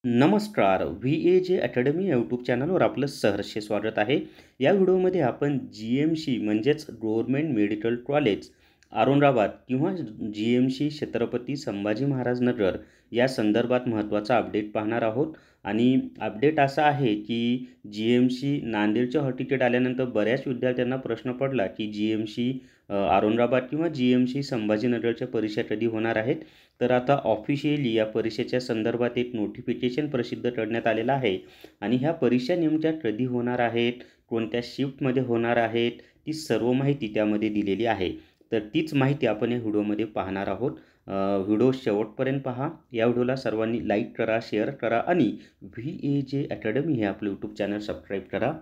नमस्कार. VAJ academy या YouTube चॅनलवर आपलं सहर्ष स्वागत आहे. या व्हिडिओमध्ये आपण GMC म्हणजेच गव्हर्नमेंट मेडिकल कॉलेज औरंगाबाद किंवा GMC छत्रपती संभाजी महाराज नगर या संदर्भात महत्त्वाचा अपडेट पाहणार आहोत. आणि अपडेट असा आहे की GMC नांदेडच्या हॉल तिकीट आल्यानंतर बऱ्याच विद्यार्थ्यांना प्रश्न पडला की GMC औरंगाबाद किंवा GMC संभाजीनगरच्या परीक्षा कधी होणार आहेत. तर आता ऑफिशियली या परीक्षेच्या संदर्भात एक नोटिफिकेशन प्रसिद्ध करण्यात आलेलं आहे. आणि ह्या परीक्षा नेमक्या कधी होणार आहेत, कोणत्या शिफ्टमध्ये होणार आहेत, ती सर्व माहिती त्यामध्ये दिलेली आहे. तर तीच माहिती आपण या व्हिडिओमध्ये पाहणार आहोत. व्हिडिओ शेवटपर्यंत पहा. या व्हिडिओला सर्वांनी लाईक करा, शेअर करा आणि VAJ अकॅडमी हे आपलं यूट्यूब चॅनल सबस्क्राईब करा.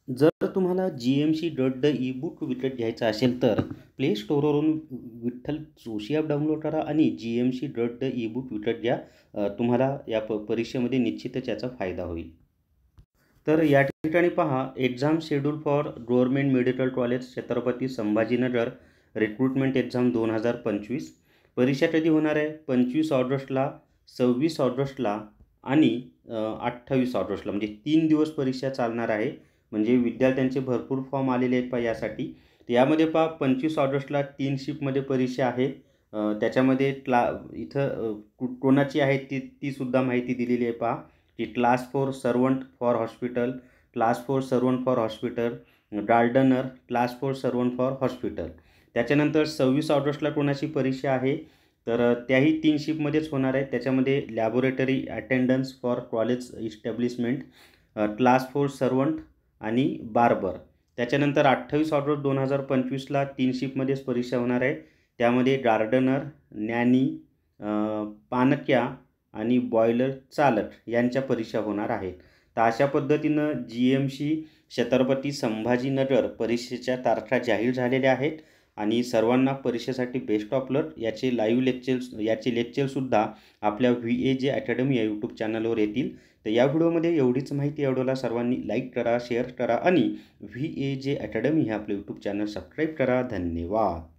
जर तुम्हाला GMC द ई-बुक विकत घ्यायचा असेल तर प्ले स्टोअरवरून विठ्ठल जोशी ॲप डाउनलोड करा आणि GMC द ई-बुक विकत घ्या. तुम्हाला या परीक्षेमध्ये निश्चितच याचा फायदा होईल. तर या ठिकाणी पहा, exam schedule for government medical college Chhatrapati Sambhajinagar recruitment exam 2025. परीक्षा कधी होणार आहे? 25 ऑगस्टला, 26 ऑगस्टला आणि 28 ऑगस्टला, म्हणजे 3 दिवस परीक्षा चालणार आहे. म्हणजे विद्यार्थ्यांचे भरपूर फॉर्म आलेले आहेत पहा यासाठी. तर यामध्ये पहा 25 ऑगस्टला 3 शिफ्टमध्ये परीक्षा आहे. त्याच्यामध्ये इथं कोणाची आहे तीसुद्धा माहिती दिलेली आहे पहा. की class 4 servant for hospital, class 4 servant for hospital, gardener, class 4 servant for hospital. त्याच्यानंतर 26 ऑगस्टला कोणाची परीक्षा आहे? तर त्याही 3 शिफ्टमध्येच होणार आहे. त्याच्यामध्ये laboratory attendance for college establishment, class 4 servant आणि बार्बर. त्याच्यानंतर 28 ऑगस्ट 2025ला 3 शिफ्टमध्येच परीक्षा होणार आहे. त्यामध्ये गार्डनर, न्यानी, पानक्या आणि बॉयलर चालक यांच्या परीक्षा होणार आहेत. तर अशा पद्धतीनं GMC छत्रपती संभाजीनगर परीक्षेच्या तारखा जाहीर झालेल्या आहेत. आणि सर्वांना परीक्षेसाठी बेस्ट ऑफ लक. याचे लेक्चरसुद्धा आपल्या VAJ अकॅडमी या यूट्यूब चॅनलवर येतील. तर या व्हिडिओमध्ये एवढीच माहिती. या व्हिडिओला सर्वांनी लाईक करा, शेअर करा आणि VAJ अकॅडमी हे आपलं यूट्यूब चॅनल सबस्क्राईब करा. धन्यवाद.